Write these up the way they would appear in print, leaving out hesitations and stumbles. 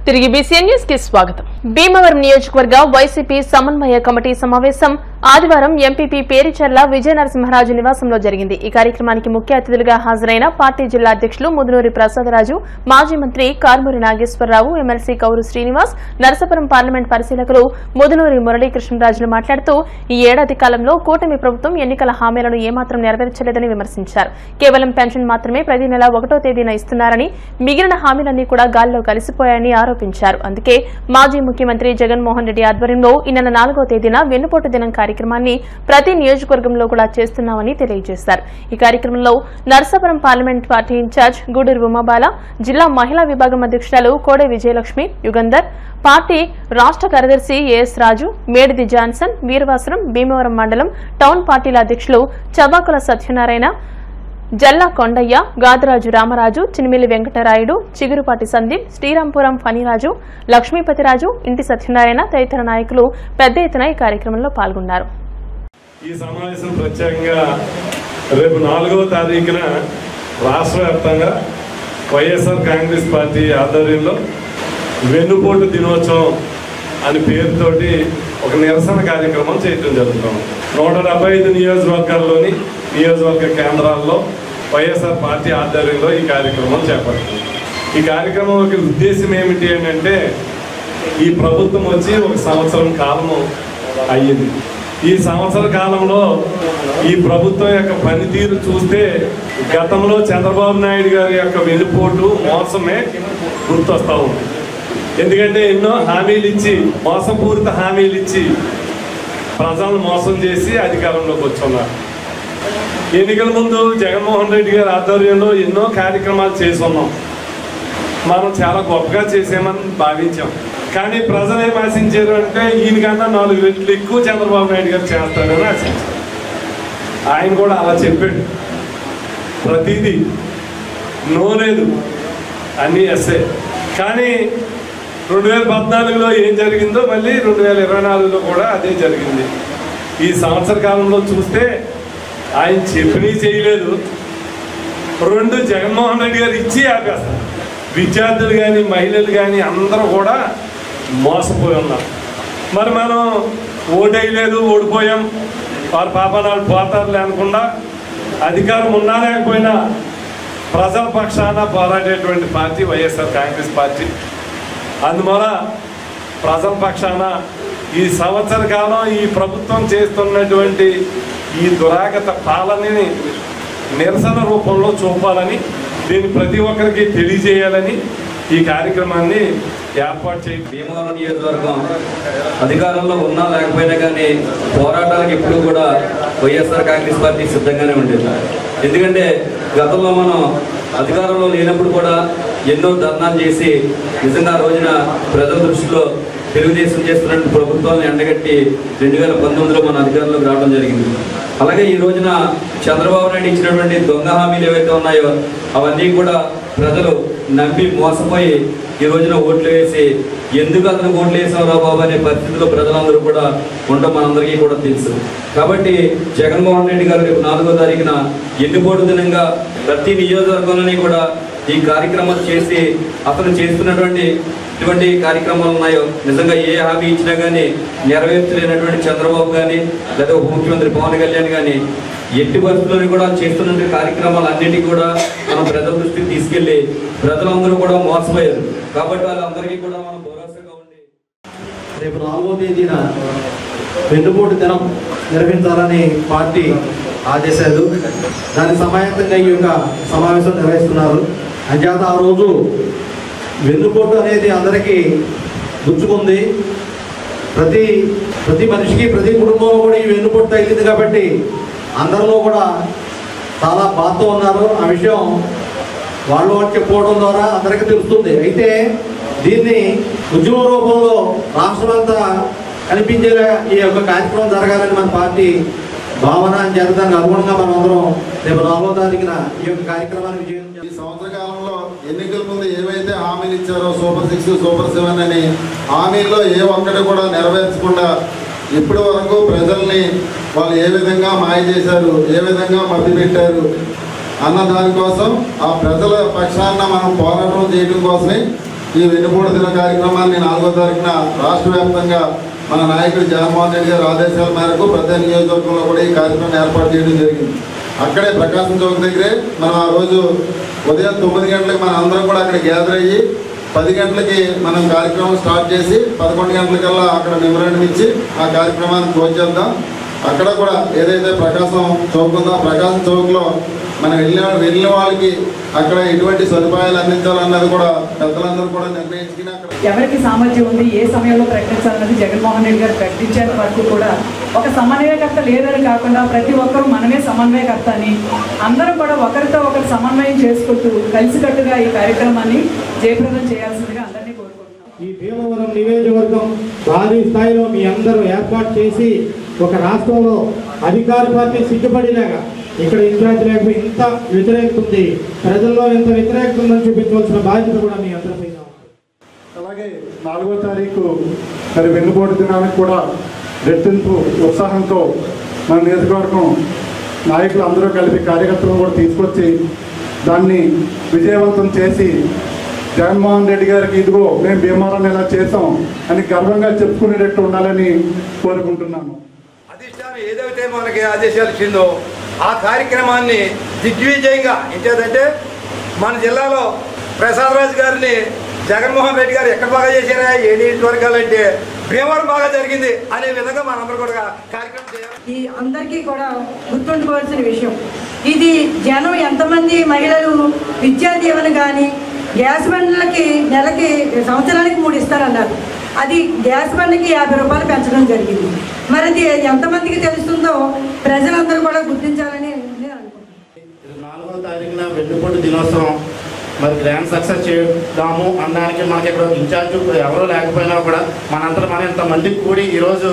తిరిగి BCN news కి స్వాగతం. భీమవరం నియోజకవర్గ వైసీపీ సమన్వయ కమిటీ సమావేశం ఆదివారం ఎంపీపీ పేరిచర్ల విజయ నరసింహరాజు నివాసంలో జరిగింది. ఈ కార్యక్రమానికి ముఖ్య అతిథులుగా హాజరైన పార్టీ జిల్లా అధ్యక్షులు ముదునూరి ప్రసాదరాజు, మాజీ మంత్రి కారుమూరి నాగేశ్వరరావు, ఎమ్మెల్సీ కౌరు శ్రీనివాస్, నరసాపురం పార్లమెంట్ పరిశీలకులు ముదునూరి మురళీకృష్ణరాజులు మాట్లాడుతూ ఈ ఏడాది కాలంలో కూటమి ప్రభుత్వం ఎన్నికల హామీలను ఏమాత్రం నెరవేర్చలేదని విమర్శించారు. కేవలం పెన్షన్ మాత్రమే ప్రతి నెల 1వ తేదీన ఇస్తున్నారని, మిగిలిన హామీలన్నీ కూడా గాల్లో కలిసిపోయాయని ఆరోపించారు. అందుకే మాజీ ముఖ్యమంత్రి జగన్మోహన్ రెడ్డి ఆధ్వర్యంలో ఈ నెల 4వ తేదీన వెన్నుపోటు దినం కార్యక్రమాన్ని ప్రతి నియోజకవర్గంలో కూడా చేస్తున్నామని తెలియజేశారు. ఈ కార్యక్రమంలో Narasapuram parliament party incharge Guduru Umabala, జిల్లా మహిళా విభాగం అధ్యక్షురాలు కోడే విజయలక్ష్మి, యుగంధర్, పార్టీ రాష్ట్ర కార్యదర్శి ఏఎస్ రాజు, మేడిది జాన్సన్, వీరవాసరం, భీమవరం మండలం టౌన్ పార్టీల అధ్యక్షులు చబాకుల సత్యనారాయణ, జల్లా కొండయ్య, గాదరాజు రామరాజు, చినిమిల్లి వెంకటరాయుడు, చిగురుపాటి సందీప్, శ్రీరాంపురం ఫణిరాజు, లక్ష్మీపతిరాజు, ఇంటి సత్యనారాయణ తదితర నాయకులు పెద్ద ఎత్తున ఈ కార్యక్రమంలో పాల్గొన్నారు. ఈ సమావేశం ప్రత్యేకంగా రేపు 4వ తారీఖున రాష్ట్ర వ్యాప్తంగా వైఎస్ఆర్ కాంగ్రెస్ పార్టీ ఆధ్వర్యంలో వెన్నుపోటు దినోత్సవం అని పేరుతోటి ఒక నిరసన కార్యక్రమం చేయడం జరుగుతుంది. 175 నియోజకవర్గాల్లోని నియోజకవర్గ కేంద్రాల్లో వైఎస్ఆర్ పార్టీ ఆధ్వర్యంలో ఈ కార్యక్రమం చేపడుతుంది. ఈ కార్యక్రమం యొక్క ఉద్దేశం ఏమిటి అంటే, ఈ ప్రభుత్వం వచ్చి 1 సంవత్సరం కాలము అయ్యింది. ఈ సంవత్సర కాలంలో ఈ ప్రభుత్వం యొక్క పనితీరు చూస్తే గతంలో చంద్రబాబు నాయుడు గారి యొక్క వెన్నుపోటు మోసమే గుర్తొస్తూ ఉంది. ఎందుకంటే ఎన్నో హామీలు ఇచ్చి, మోసపూరిత హామీలు ఇచ్చి ప్రజలను మోసం చేసి అధికారంలోకి వచ్చున్నారు. ఎన్నికల ముందు జగన్మోహన్ రెడ్డి గారి ఆధ్వర్యంలో ఎన్నో కార్యక్రమాలు చేసి ఉన్నాం. మనం చాలా గొప్పగా చేసామని భావించాం. కానీ ప్రజలు ఏం ఆశించారు అంటే, ఈయనకన్నా 4 రెట్లు ఎక్కువ చంద్రబాబు నాయుడు గారు చేస్తారని ఆశించారు. ఆయన కూడా అలా చెప్పాడు. ప్రతిదీ నో లేదు, అన్నీ ఎస్ఏ. కానీ 2014లో ఏం జరిగిందో మళ్ళీ 2024లో కూడా అదే జరిగింది. ఈ సంవత్సర కాలంలో చూస్తే ఆయన చెప్పినవి చేయలేదు. 2 జగన్మోహన్ రెడ్డి గారు ఇచ్చి ఆపేస్తారు. విద్యార్థులు కానీ మహిళలు కానీ అందరూ కూడా మోసపోయి ఉన్నారు. మరి మనం ఓటేయలేదు, ఓడిపోయాం, వారి పాపనాలు పోతారులే అనకుండా అధికారం ఉన్నా లేకపోయినా ప్రజల పక్షాన పోరాడేటువంటి పార్టీ వైఎస్ఆర్ కాంగ్రెస్ పార్టీ. అందువల్ల ప్రజల పక్షాన ఈ సంవత్సర కాలం ఈ ప్రభుత్వం చేస్తున్నటువంటి ఈ దురాగత పాలనని నిరసన రూపంలో చూపాలని, దీన్ని ప్రతి ఒక్కరికి తెలియజేయాలని ఈ కార్యక్రమాన్ని ఏర్పాటు చేయాలి. భీమవరం నియోజకవర్గం అధికారంలో ఉన్నా లేకపోయినా కానీ పోరాటాలకు ఎప్పుడూ కూడా వైఎస్ఆర్ కాంగ్రెస్ పార్టీ సిద్ధంగానే ఉండేది. ఎందుకంటే గతంలో మనం అధికారంలో లేనప్పుడు కూడా ఎన్నో ధర్నాలు చేసి నిజంగా రోజున ప్రజల దృష్టిలో తెలుగుదేశం చేస్తున్న ప్రభుత్వాన్ని ఎండగట్టి 2019లో మన అధికారంలోకి రావడం జరిగింది. అలాగే ఈ రోజున చంద్రబాబు నాయుడు ఇచ్చినటువంటి దొంగ హామీలు ఏవైతే ఉన్నాయో అవన్నీ కూడా ప్రజలు నమ్మి మోసపోయి ఈ రోజున ఓట్లు వేసి, ఎందుకు అతను ఓట్లు వేసావురా బాబు అనే పరిస్థితిలో ప్రజలందరూ కూడా ఉండడం మనందరికీ కూడా తెలుసు. కాబట్టి జగన్మోహన్ రెడ్డి గారు రేపు 4వ తారీఖున ఎన్నిపోటు దినంగా ప్రతి నియోజకవర్గంలోని కూడా ఈ కార్యక్రమం చేసి, అతను చేస్తున్నటువంటి ఎటువంటి కార్యక్రమాలు ఉన్నాయో నిజంగా ఏ హామీ ఇచ్చినా కానీ నెరవేర్చలేనటువంటి చంద్రబాబు కానీ లేదా ఉప ముఖ్యమంత్రి పవన్ కళ్యాణ్ కానీ ఎట్టి పరిస్థితుల్లో కూడా చేస్తున్న కార్యక్రమాలన్నిటికీ కూడా మనం ప్రజల దృష్టికి తీసుకెళ్లి ప్రజలందరూ కూడా మోసపోయారు. కాబట్టి వాళ్ళందరికీ కూడా మనం భరోసాగా ఉండి రేపు 4వ తేదీన వెన్నుపోటు దినం నిర్వహించాలని పార్టీ ఆదేశాలు. దాని సమాయత్తంగా ఈ యొక్క సమావేశం నిర్వహిస్తున్నారు. అంచేత ఆ రోజు వెన్నుపోటు అనేది అందరికీ గుచ్చుకుంది. ప్రతి మనిషికి, ప్రతి కుటుంబంలో కూడా ఈ వెన్నుపోటు తగిలింది. కాబట్టి అందరిలో కూడా చాలా బాధతో ఉన్నారు. ఆ విషయం వాళ్ళు చెప్పుకోవడం ద్వారా అందరికీ తెలుస్తుంది. అయితే దీన్ని ఉద్యమ రూపంలో రాష్ట్రమంతా కనిపించేలా ఈ యొక్క కార్యక్రమం జరగాలని మన పార్టీ భావన. దానికి అనుగుణంగా మనం అందరం రేపు 4వ తారీఖున ఈ యొక్క కార్యక్రమాన్ని విజయం. ఈ సంవత్సర కాలంలో ఎన్నికల ముందు ఏవైతే హామీలు ఇచ్చారో సూపర్ 6, సూపర్ 7 అని హామీల్లో ఏ ఒక్కటి కూడా నెరవేర్చకుండా ఇప్పటి వరకు ప్రజల్ని వాళ్ళు ఏ విధంగా మాయ చేశారు, ఏ విధంగా మభ్యపెట్టారు అన్న దానికోసం ఆ ప్రజల పక్షాన మనం పోరాటం చేయడం కోసమే ఈ వెన్నుపోటు దిన కార్యక్రమాన్ని 4వ తారీఖున రాష్ట్ర వ్యాప్తంగా మన నాయకుడు జగన్మోహన్ రెడ్డి గారి ఆదేశాల మేరకు ప్రతి నియోజకవర్గంలో కూడా ఈ కార్యక్రమం ఏర్పాటు చేయడం జరిగింది. అక్కడే ప్రకాశం చౌక్ దగ్గరే మనం ఆ రోజు ఉదయం 9 గంటలకు మనం అందరం కూడా అక్కడ గ్యాదర్ అయ్యి 10 గంటలకి మనం కార్యక్రమం స్టార్ట్ చేసి 11 గంటలకల్లా అక్కడ మెమరాండం ఇచ్చి ఆ కార్యక్రమాన్ని క్లోజ్ చేద్దాం. అక్కడ కూడా ఏదైతే ప్రకాశం చౌక్ ఉందో ప్రకాశం చౌక్లో మనం వెళ్ళిన వాళ్ళకి అక్కడ ఎటువంటి సదుపాయాలు అందించాలన్నది కూడా పెద్దలందరూ కూడా నిర్ణయించుకుని అక్కడ ఎవరికి సామర్థ్యం ఉంది, ఏ సమయంలో ప్రకటించాలన్నది జగన్మోహన్ రెడ్డి గారు ప్రకటించేంత వరకు కూడా ఒక సమన్వయకర్త లేదని కాకుండా ప్రతి ఒక్కరూ మనమే సమన్వయకర్త అని అందరం కూడా ఒకరితో ఒకరు సమన్వయం చేసుకుంటూ కలిసికట్టుగా ఈ కార్యక్రమాన్ని జయప్రదం చేయాల్సిందిగా అందరినీ కోరుకుంటున్నాం. ఈ భీమవరం నియోజకవర్గం భారీ స్థాయిలో మీ అందరూ ఏర్పాటు చేసి ఒక రాష్ట్రంలో అధికార పార్టీ సిగ్గుపడేలాగా ఇక్కడ ఇన్ఛార్జ్ లేకపోతే ఇంత వ్యతిరేకత ఉంది, ప్రజల్లో ఎంత వ్యతిరేకత ఉందని చూపించవలసిన బాధ్యత కూడా మీ అందరిపై. అలాగే 4వ తారీఖు మరి వెన్నుపోటు దినానికి కూడా రెట్టింపు ఉత్సాహంతో మన నియోజకవర్గం నాయకులు అందరూ కలిపి కార్యకర్తలను కూడా తీసుకొచ్చి దాన్ని విజయవంతం చేసి జగన్మోహన్ రెడ్డి గారికి ఇదిగో మేము భీమవరాన్ని ఎలా చేసాం అని గర్వంగా చెప్పుకునేటట్టు ఉండాలని కోరుకుంటున్నాను. అధిష్టానం ఏదైతే మనకి ఆదేశాలు ఇచ్చిందో ఆ కార్యక్రమాన్ని దిగ్విజయంగా ఏంటంటే మన జిల్లాలో ప్రసాదరాజు గారిని జగన్మోహన్ రెడ్డి గారు ఎక్కడ బాగా చేశారా, ఏ నియోజకవర్గాలంటే భీమవరం బాగా జరిగింది అనే విధంగా మనందరూ కూడా కార్యక్రమం చేయాలి. ఈ అందరికీ కూడా గుర్తుండుకోవాల్సిన విషయం ఇది. జనం ఎంతమంది మహిళలు విద్యా దీవెన కానీ గ్యాస్ బండ్లకి నెలకి సంవత్సరానికి 3 ఇస్తారన్నారు. అది గ్యాస్ బండ్కి 50 రూపాయలు పెంచడం జరిగింది. మరి అది ఎంతమందికి తెలుస్తుందో ప్రజలందరూ కూడా గుర్తించాలని నేను అనుకుంటున్నాను. 4వ తారీఖున వెన్నుపోటు దినోత్సవం మరి గ్రాండ్ సక్సెస్ చేద్దాము అనడానికి మనకి ఇక్కడ ఇన్ఛార్జ్ ఎవరో లేకపోయినా కూడా మనంతా మనం ఇంతమంది కూడి ఈరోజు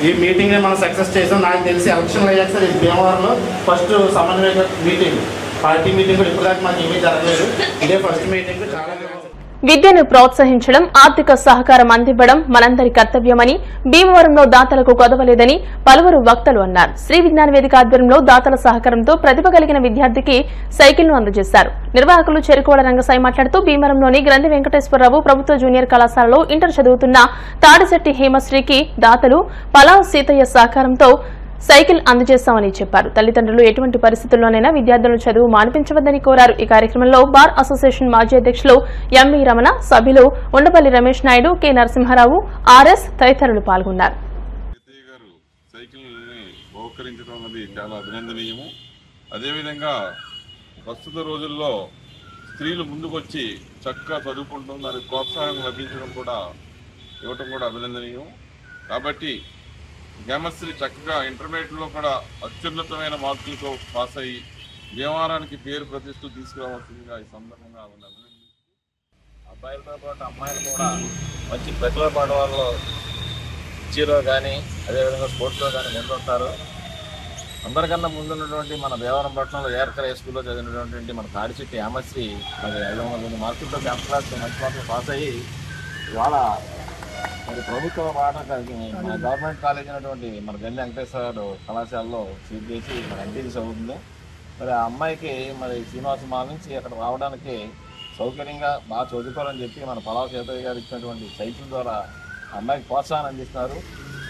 ఈ మీటింగ్ని మనం సక్సెస్ చేసాం. నాకు తెలిసి ఎలక్షన్లు అయ్యాక సార్ ఇది భీమవరంలో ఫస్ట్ సమన్వయ మీటింగ్, పార్టీ మీటింగ్ కూడా ఇప్పటిదాకా మాకు ఏమీ జరగలేదు. ఇదే ఫస్ట్ మీటింగ్. చాలా విద్యను ప్రోత్సహించడం, ఆర్థిక సహకారం అందివ్వడం మనందరి కర్తవ్యమని, భీమవరంలో దాతలకు కొదవలేదని పలువురు వక్తలు అన్నారు. శ్రీ విజ్ఞాన వేదిక ఆధ్వర్యంలో దాతల సహకారంతో ప్రతిభ కలిగిన విద్యార్థికి సైకిల్ను అందజేశారు. నిర్వాహకులు చెరుకోడ రంగసాయి మాట్లాడుతూ భీమవరంలోని గ్రంథి వెంకటేశ్వరరావు ప్రభుత్వ జూనియర్ కళాశాలలో ఇంటర్ చదువుతున్న తాడిశెట్టి హేమశ్రీకి దాతలు పలావ్ సీతయ్య సహకారంతో సైకిల్ అందజేస్తామని చెప్పారు. తల్లిదండ్రులు ఎటువంటి పరిస్థితుల్లోనైనా విద్యార్థులను చదువు మానిపించవద్దని కోరారు. ఈ కార్యక్రమంలో బార్ అసోసియేషన్ మాజీ అధ్యక్షులు ఎంవి రమణ, సభ్యులు ఉండపల్లి రమేష్ నాయుడు, కె నరసింహారావు, ఆర్ఎస్ తదితరులు పాల్గొన్నారు. చాలా అభినందనీయము. అదేవిధంగా ప్రస్తుత రోజుల్లో స్త్రీలు ముందుకొచ్చి చక్కగా చదువుకుంటూ దానికి ప్రోత్సాహం లభించడం కూడా ఇవ్వటం కూడా అభినందనీయం. కాబట్టి హేమశ్రీ చక్కగా ఇంటర్మీడియట్లో కూడా అత్యున్నతమైన మార్కులతో పాస్ అయ్యి భీమవరానికి పేరు ప్రతిష్ఠ తీసుకురావాల్సిందిగా ఈ సందర్భంగా అబ్బాయిలతో పాటు అమ్మాయిలు కూడా మంచి ప్రతిభ పాఠవాళ్ళలో జీరో కానీ అదేవిధంగా స్పోర్ట్స్లో కానీ ముందుంటారు. అందరికన్నా ముందున్నటువంటి మన భీమవరం పట్టణంలో ఏఆర్కర్ హై స్కూల్లో చదివినటువంటి మన తాడిశెట్టి హేమశ్రీ మరి 500 మార్కులతో 10th క్లాస్ మంచి మార్కులు పాస్ అయ్యి ఇవాళ మరి ప్రభుత్వ మన గవర్నమెంట్ కాలేజ్ అయినటువంటి మన గండి వెంకటేశ్వర కళాశాలలో సీట్ చేసి మన ఎంపీసీ చదువుతుంది. మరి ఆ అమ్మాయికి మరి శ్రీనివాస మాల్ నుంచి అక్కడ రావడానికి సౌకర్యంగా బాగా చదువుకోవాలని చెప్పి మన పలావ్ సీతయ్య గారు ఇచ్చినటువంటి సైకిల్ ద్వారా అమ్మాయికి ప్రోత్సాహం అందిస్తున్నారు.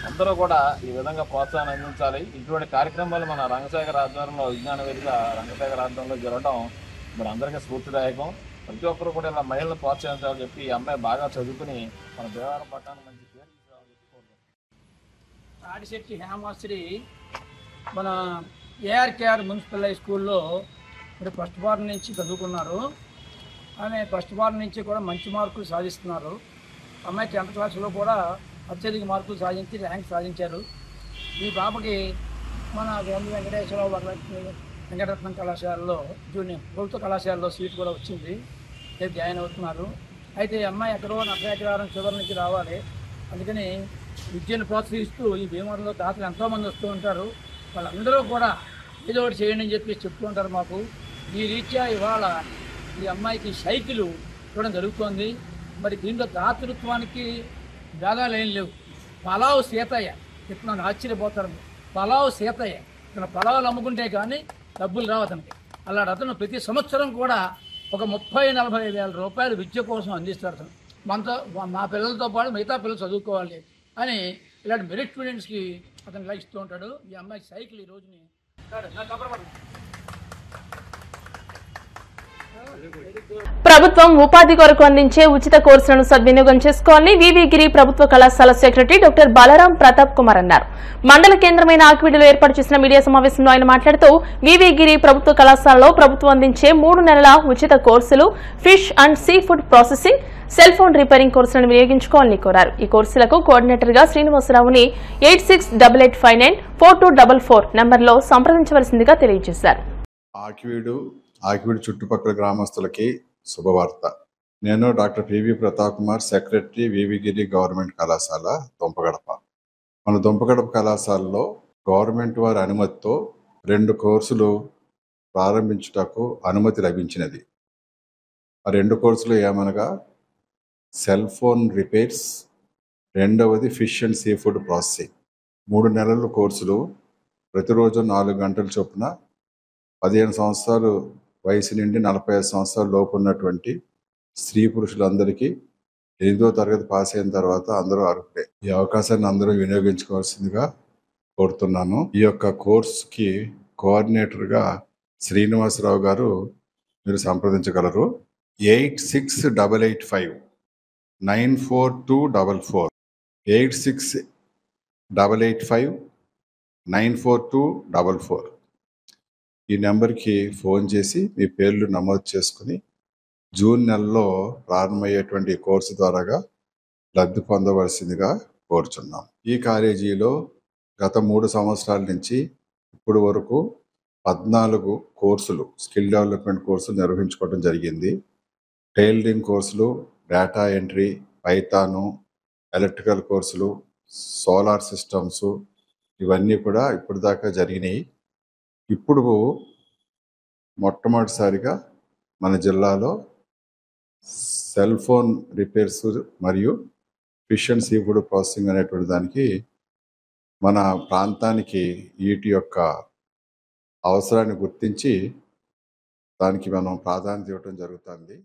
అందరూ కూడా ఈ విధంగా ప్రోత్సాహం అందించాలి. ఇటువంటి కార్యక్రమాలు మన రంగశేఖర ఆధ్వర్యంలో విజ్ఞాన వేదిక రంగశేఖర ఆధ్వర్యంలో జరగడం మరి అందరికీ స్ఫూర్తిదాయకం. ప్రతి ఒక్కరు కూడా ఇలా మహిళలను ప్రోత్సహించాలని చెప్పి ఈ అమ్మాయి బాగా చదువుకుని మన భీమవరం పట్టణాన్ని మంచి పేరు తీసుకురావాలని చెప్పి కోరుకుంటున్నాం. తాడిశెట్టి హేమశ్రీ మన ఏఆర్కేఆర్ మున్సిపల్ హై స్కూల్లో ఇప్పుడు ఫస్ట్ బార్ నుంచి చదువుకున్నారు. ఆమె ఫస్ట్ బార్ నుంచి కూడా మంచి మార్కులు సాధిస్తున్నారు. అమ్మాయి 10th క్లాస్లో కూడా అత్యధిక మార్కులు సాధించి ర్యాంక్ సాధించారు. ఈ పాపకి మన గ్రంథి వెంకటేశ్వరరావు వెంకటరత్నం కళాశాలలో జూనియర్ ప్రభుత్వ కళాశాలలో సీట్ కూడా వచ్చింది. రేపు జాయిన్ అవుతున్నారు. అయితే ఈ అమ్మాయి ఎక్కడో 40 చివరి నుంచి రావాలి. అందుకని విద్యను ప్రోత్సహిస్తూ ఈ భీమవరంలో దాతలు ఎంతోమంది వస్తూ ఉంటారు. వాళ్ళందరూ కూడా ఏదో ఒకటి చేయండి అని చెప్పి చెప్తూ ఉంటారు మాకు. ఈ రీత్యా ఇవాళ ఈ అమ్మాయికి సైకిల్ ఇవ్వడం జరుగుతోంది. మరి దీంట్లో దాతృత్వానికి భేదాలు ఏం లేవు. పలావ్ సీతయ్య ఇప్పుడు నన్ను ఆశ్చర్యపోతారు. పలావ్ సీతయ్య ఇతను పలావులు అమ్ముకుంటే కానీ డబ్బులు రావు అతనికి. అలాంటి అతను ప్రతి సంవత్సరం కూడా ఒక 30-40 వేల రూపాయలు విద్య కోసం అందిస్తాడు. మా పిల్లలతో పాటు మిగతా పిల్లలు చదువుకోవాలి అని ఇలాంటి మెరిట్ స్టూడెంట్స్కి అతను ఇలా ఇస్తూ ఉంటాడు. ఈ అమ్మాయికి సైకిల్ ఈ రోజుని ప్రభుత్వం ఉపాధి కొరకు అందించే ఉచిత కోర్సులను సద్వినియోగం చేసుకోవాలని వివిగిరి ప్రభుత్వ కళాశాల సెక్రటరీ డాక్టర్ బలరాం ప్రతాప్ కుమార్ అన్నారు. మండల కేంద్రమైన ఆకివీడులో ఏర్పాటు చేసిన మీడియా సమావేశంలో ఆయన మాట్లాడుతూ వివిగిరి ప్రభుత్వ కళాశాలలో ప్రభుత్వం అందించే 3 నెలల ఉచిత కోర్సులు fish and sea food processing, cell phone repairing కోర్సులను వినియోగించుకోవాలని కోరారు. ఈ కోర్సులకు కోఆర్డినేటర్ గా శ్రీనివాసరావుని 8688594244 నంబర్లో సంప్రదించవలసిందిగా తెలియజేశారు. ఆకివీడు చుట్టుపక్కల గ్రామస్తులకి శుభవార్త. నేను doctor P V Pratap Kumar, secretary V V Giri government కళాశాల దుంపగడప. మన దుంపగడప కళాశాలలో గవర్నమెంట్ వారి అనుమతితో 2 కోర్సులు ప్రారంభించుటకు అనుమతి లభించినది. ఆ 2 కోర్సులు ఏమనగా సెల్ ఫోన్ రిపేర్స్, రెండవది fish and sea food processing. 3 నెలల కోర్సులు ప్రతిరోజు 4 గంటల చొప్పున 15 సంవత్సరాలు వయసు నుండి 45 సంవత్సరాల లోపు ఉన్నటువంటి స్త్రీ పురుషులందరికీ 8వ తరగతి పాస్ అయిన తర్వాత అందరూ అర్హులే. ఈ అవకాశాన్ని అందరూ వినియోగించుకోవాల్సిందిగా కోరుతున్నాను. ఈ యొక్క కోర్సుకి కోఆర్డినేటర్గా శ్రీనివాసరావు గారు మీరు సంప్రదించగలరు. 8688594244 8688594244 ఈ నెంబర్కి ఫోన్ చేసి మీ పేర్లు నమోదు చేసుకుని జూన్ నెలలో ప్రారంభమయ్యేటువంటి కోర్సు ద్వారాగా లబ్ధి పొందవలసిందిగా కోరుచున్నాం. ఈ కాలేజీలో గత 3 సంవత్సరాల నుంచి ఇప్పుడు వరకు 14 కోర్సులు, స్కిల్ డెవలప్మెంట్ కోర్సులు నిర్వహించుకోవడం జరిగింది. టైలరింగ్ కోర్సులు, డేటా ఎంట్రీ, పైథాను, ఎలక్ట్రికల్ కోర్సులు, సోలార్ సిస్టమ్స్ ఇవన్నీ కూడా ఇప్పుడు దాకా జరిగినాయి. ఇప్పుడు మొట్టమొదటిసారిగా మన జిల్లాలో సెల్ ఫోన్ రిపేర్స్ మరియు fish and sea food processing అనేటువంటి దానికి మన ప్రాంతానికి వీటి యొక్క అవసరాన్ని గుర్తించి దానికి మనం ప్రాధాన్యత ఇవ్వడం జరుగుతుంది.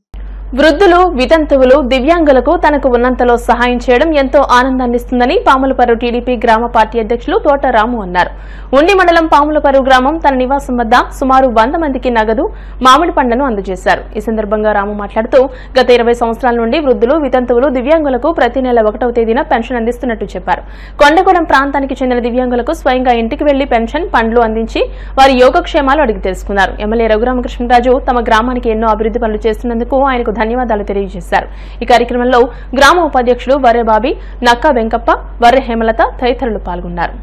వృద్ధులు, వితంతువులు, దివ్యాంగులకు తనకు ఉన్నంతలో సహాయం చేయడం ఎంతో ఆనందాన్నిస్తుందని పాములపర్రు టీడీపీ గ్రామ పార్టీ అధ్యక్షులు తోట రాము అన్నారు. ఉండి మండలం పాములపర్రు గ్రామం తన నివాసం వద్ద సుమారు 100 మందికి నగదు, మామిడి పండ్లను అందజేశారు. ఈ సందర్భంగా రాము మాట్లాడుతూ గత 20 సంవత్సరాల నుండి వృద్ధులు, వితంతువులు, దివ్యాంగులకు ప్రతి నెల 1వ తేదీన పెన్షన్ అందిస్తున్నట్టు చెప్పారు. కొండగూడెం ప్రాంతానికి చెందిన దివ్యాంగులకు స్వయంగా ఇంటికి వెళ్లి పెన్షన్, పండ్లు అందించి వారి యోగక్షేమాలు అడిగి తెలుసుకున్నారు. ఎమ్మెల్యే రఘురామకృష్ణరాజు తమ గ్రామానికి ఎన్నో అభివృద్ధి పనులు చేస్తున్నందుకు ఆయనకు ధన్యవాదాలు తెలియజేశారు. ఈ కార్యక్రమంలో గ్రామ ఉపాధ్యక్షులు వర్రె బాబీ, నక్కా వెంకప్ప, వర్రె హేమలత తదితరులు పాల్గొన్నారు.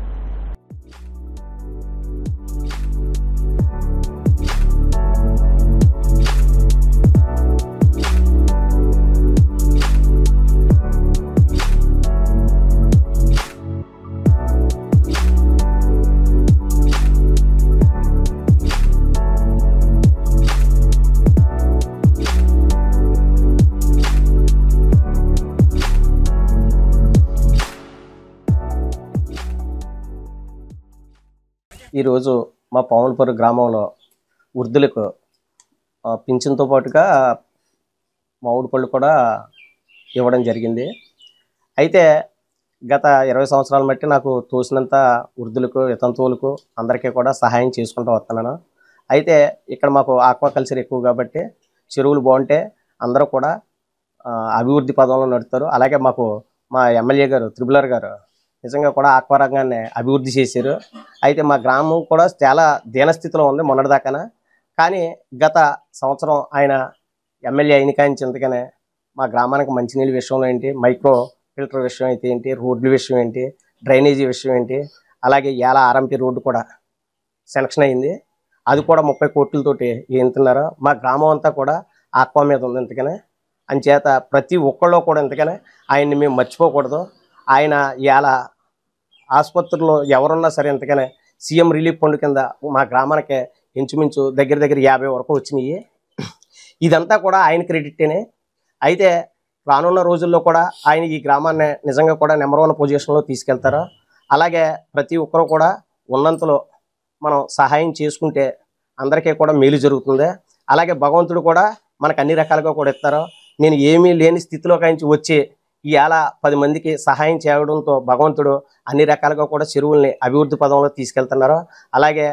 ఈరోజు మా పాములపర్రు గ్రామంలో వృద్ధులకు పింఛన్తో పాటుగా మామిడి పళ్ళు కూడా ఇవ్వడం జరిగింది. అయితే గత 20 సంవత్సరాల బట్టి నాకు తోసినంత వృద్ధులకు, వితంతువులకు అందరికీ కూడా సహాయం చేసుకుంటూ వస్తున్నాను. అయితే ఇక్కడ మాకు ఆక్వాకల్చర్ ఎక్కువ కాబట్టి చెరువులు బాగుంటే అందరూ కూడా అభివృద్ధి పదంలో నడుస్తారు. అలాగే మాకు మా ఎమ్మెల్యే గారు త్రిబులర్ గారు నిజంగా కూడా ఆక్వా రంగాన్ని అభివృద్ధి చేశారు. అయితే మా గ్రామం కూడా చాలా దీనస్థితిలో ఉంది మొన్నటిదాకా. కానీ గత సంవత్సరం ఆయన ఎమ్మెల్యే అయిన కాంచి ఇంతగానే మా గ్రామానికి మంచినీళ్ళ విషయంలో ఏంటి, మైక్రో ఫిల్టర్ విషయం అయితే ఏంటి, రోడ్ల విషయం ఏంటి, డ్రైనేజీ విషయం ఏంటి, అలాగే ఏలా ఆర్ఎంపీ రోడ్డు కూడా సెలక్షన్ అయింది. అది కూడా 30 కోట్లతోటి ఏంటున్నారు. మా గ్రామం అంతా కూడా ఆక్వా మీద ఉంది ఇంతకనే. అంచేత ప్రతి ఒక్కళ్ళు కూడా ఇంతకనే ఆయన్ని మేము మర్చిపోకూడదు. ఆయన ఇలా ఆసుపత్రిలో ఎవరున్నా సరే ఇంతకనే సీఎం రిలీఫ్ ఫండ్ కింద మా గ్రామానికి ఇంచుమించు దగ్గర 50 వరకు వచ్చినాయి. ఇదంతా కూడా ఆయన క్రెడిటేనే. అయితే రానున్న రోజుల్లో కూడా ఆయన ఈ గ్రామాన్ని నిజంగా కూడా నెంబర్ 1 పొజిషన్లో తీసుకెళ్తారు. అలాగే ప్రతి ఒక్కరూ కూడా ఉన్నంతలో మనం సహాయం చేసుకుంటే అందరికీ కూడా మేలు జరుగుతుంది. అలాగే భగవంతుడు కూడా మనకు అన్ని రకాలుగా కూడా ఇస్తారు. నేను ఏమీ లేని స్థితిలోకి నుంచి వచ్చి ఇవాళ 10 మందికి సహాయం చేయడంతో భగవంతుడు అన్ని రకాలుగా కూడా చెరువుల్ని అభివృద్ధి పదంలో తీసుకెళ్తున్నారు. అలాగే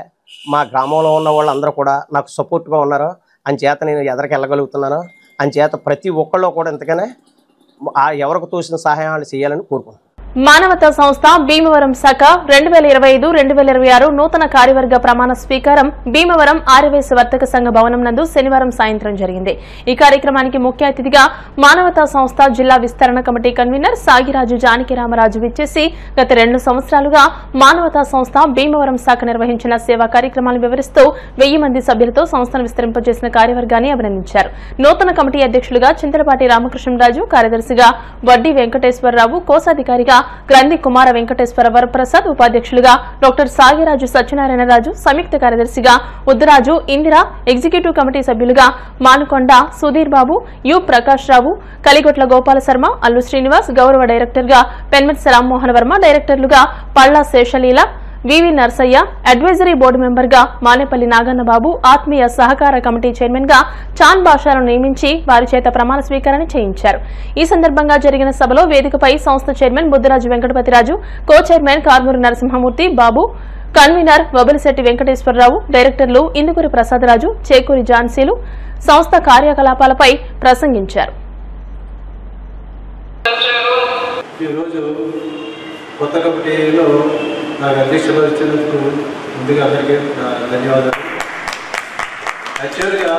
మా గ్రామంలో ఉన్న వాళ్ళందరూ కూడా నాకు సపోర్ట్గా ఉన్నారు. అంచేత నేను ఎదరికెళ్ళగలుగుతున్నాను. అంచేత ప్రతి ఒక్కళ్ళు కూడా ఇంతగానే ఎవరికి తోసిన సహాయాలు చేయాలని కోరుకుంటున్నాను. మానవతా సంస్థ భీమవరం శాఖ 2025-2026 నూతన కార్యవర్గ ప్రమాణ స్వీకారం భీమవరం ఆర్యవేశ వర్తక సంఘ భవనం నందు శనివారం సాయంత్రం జరిగింది. ఈ కార్యక్రమానికి ముఖ్య అతిథిగా మానవతా సంస్థ జిల్లా విస్తరణ కమిటీ కన్వీనర్ సాగిరాజు జానకిరామరాజు విచ్చేసి గత 2 సంవత్సరాలుగా మానవతా సంస్థ భీమవరం శాఖ నిర్వహించిన సేవా కార్యక్రమాలను వివరిస్తూ 1000 మంది సభ్యులతో సంస్థను విస్తరింపజేసిన కార్యవర్గాన్ని అభినందించారు. నూతన కమిటీ అధ్యక్షులుగా చింతలపాటి రామకృష్ణరాజు, కార్యదర్శిగా వడ్డీ వెంకటేశ్వరరావు, కోశాధికారిగా గ్రంథి కుమార వెంకటేశ్వర వరప్రసాద్, ఉపాధ్యక్షులుగా డాక్టర్ సాగిరాజు సత్యనారాయణరాజు, సంయుక్త కార్యదర్శిగా ఉద్దరాజు ఇందిరా, ఎగ్జిక్యూటివ్ కమిటీ సభ్యులుగా మానుకొండ సుధీర్ బాబు, యు ప్రకాష్ రావు, కలిగొట్ల గోపాల శర్మ, అల్లు శ్రీనివాస్, గౌరవ డైరెక్టర్గా పెన్మెత్స రామ్మోహన్ వర్మ, డైరెక్టర్లుగా పళ్లా శేషలీల, వివి నర్సయ్య, అడ్వైజరీ బోర్డు మెంబర్గా మానేపల్లి నాగన్నబాబు, ఆత్మీయ సహకార కమిటీ చైర్మన్ గా చాన్ బాషాను నియమించి వారి చేత ప్రమాణ స్వీకారాన్ని చేయించారు. ఈ సందర్భంగా జరిగిన సభలో వేదికపై సంస్థ chairman Buddaraju Venkatapathiraju, co chairman Karmuri Narasimhamurthy Babu, convener Vabalisetti Venkateswararao, డైరెక్టర్లు ఇందుకూరి ప్రసాదరాజు, చేకూరి ఝాన్సీలు సంస్థ కార్యకలాపాలపై ప్రసంగించారు. కొత్త కమిటీలో నాకు అధ్యక్షులు ఇచ్చినందుకు ముందుగా అందరికీ ధన్యవాదాలు. యాక్చువల్గా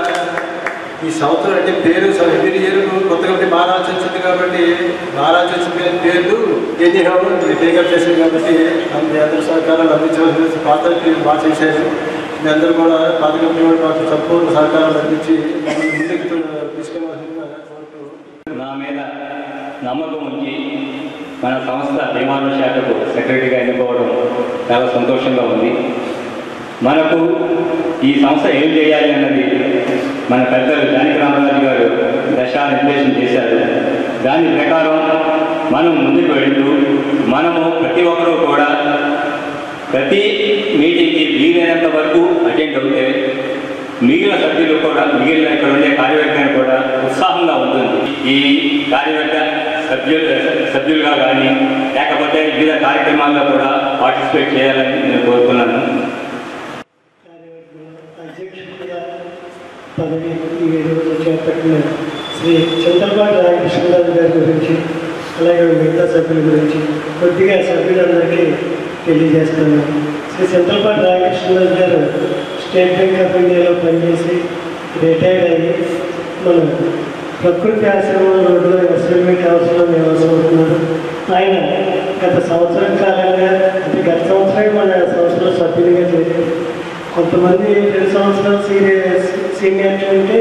ఈ సంవత్సరం అంటే పేరు ఎవ్రీ ఇయర్ కొత్త కమిటీ మహారాజు వచ్చింది కాబట్టి మహారాజు వచ్చిన పేర్లు ఏజీహాలు టేకప్ చేసింది కాబట్టి మీ అందరి సహకారాలు అందించవలసిన పాత బాగా చేశారు. మీ అందరూ కూడా పాత కమిటీ కూడా మాకు సంపూర్ణ సహకారాలు అందించి ముందుకు తీసుకెళ్ళవలసిందిగా కోరుతూ నా మీద నమ్మకం ఉంచి మన సంస్థ భీమవరం శాఖకు సెక్రటరీగా ఎన్నుకోవడం చాలా సంతోషంగా ఉంది. మనకు ఈ సంస్థ ఏం చేయాలి అన్నది మన పెద్దలు జానకిరామరాజు గారు దశానిర్దేశం చేశారు. దాని ప్రకారం మనం ముందుకు వెళుతూ మనము ప్రతి ఒక్కరూ కూడా ప్రతి మీటింగ్కి వీలైనంత వరకు అటెండ్ అవుతే మిగిలిన సభ్యులు కూడా మిగిలిన ఇక్కడ ఉండే కార్యవర్గాన్ని కూడా ఉత్సాహంగా ఉంటుంది. ఈ కార్యవర్గ సభ్యులుగా కానీ లేకపోతే వివిధ కార్యక్రమాల్లో కూడా పార్టిసిపేట్ చేయాలని నేను కోరుతున్నాను. పదవి చేపట్టిన శ్రీ చింతలపాటి రామకృష్ణరాజు గారి గురించి అలాగే మిగతా సభ్యుల గురించి కొద్దిగా సభ్యులందరికీ తెలియజేస్తున్నాను. శ్రీ చింతలపాటి రామకృష్ణరాజు గారు స్టేట్ బ్యాంక్ ఆఫ్ ఇండియాలో పనిచేసి రిటైర్ అయ్యి మనం ప్రకృతి ఆశ్రమం రోడ్లో ఎస్ఎల్బీటీ హౌస్లో నివాసం అవుతున్నారు. ఆయన గత సంవత్సరం కాలంగా అంటే గత సంవత్సరం మన సంవత్సరం సభ్యులుగా చేశారు. కొంతమంది 2 సంవత్సరాలు సీనియారిటీ ఉంటే